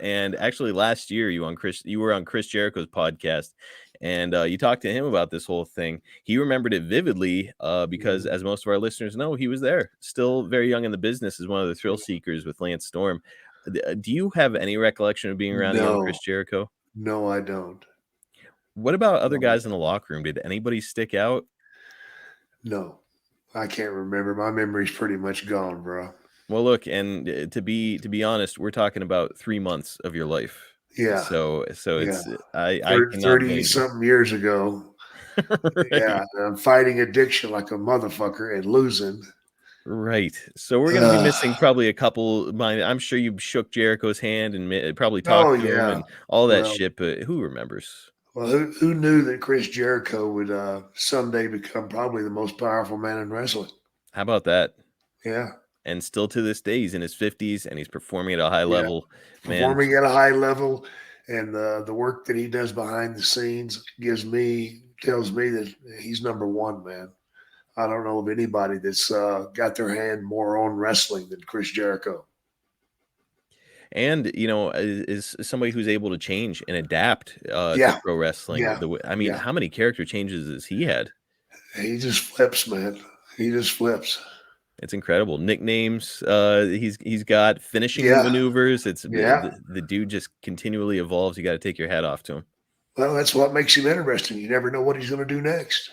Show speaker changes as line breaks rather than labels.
And actually, last year you were on Chris Jericho's podcast, and you talked to him about this whole thing. He remembered it vividly because,
Mhm.
as most of our listeners know, he was there, still very young in the business, as one of the thrill seekers with Lance Storm. Do you have any recollection of being around a young Chris
No,
Jericho?
no, I don't.
What about other
No,
guys in the locker room? Did anybody stick out?
no, I can't remember. My memory's pretty much gone, bro.
Well, look, and to be honest, we're talking about 3 months of your life.
Yeah,
So
yeah.
it's I cannot
30
blame you.
something years ago. Yeah,
Right.
I'm fighting addiction like a motherfucker and losing.
Right. So we're gonna be
Ugh.
missing probably a couple. I'm sure you shook Jericho's hand and probably
Oh
talked to him
yeah.
and all that
Well,
shit. But who remembers?
well, who knew that Chris Jericho would someday become probably the most powerful man in wrestling?
How about that?
Yeah,
And still to this day, he's in his 50s and he's performing at a high
yeah.
level. Man,
Performing at a high level, and the work that he does behind the scenes tells me that he's number one, man. I don't know of anybody that's got their hand more on wrestling than Chris Jericho.
and is somebody who's able to change and adapt to
Yeah,
pro wrestling.
yeah,
I mean,
yeah.
how many character changes has he had?
He just flips, man. He just flips.
It's incredible. Nicknames, he's got finishing
Yeah,
maneuvers. It's
yeah.
the dude just continually evolves. You got to take your hat off to him.
Well, that's what makes him interesting. You never know what he's going to do next.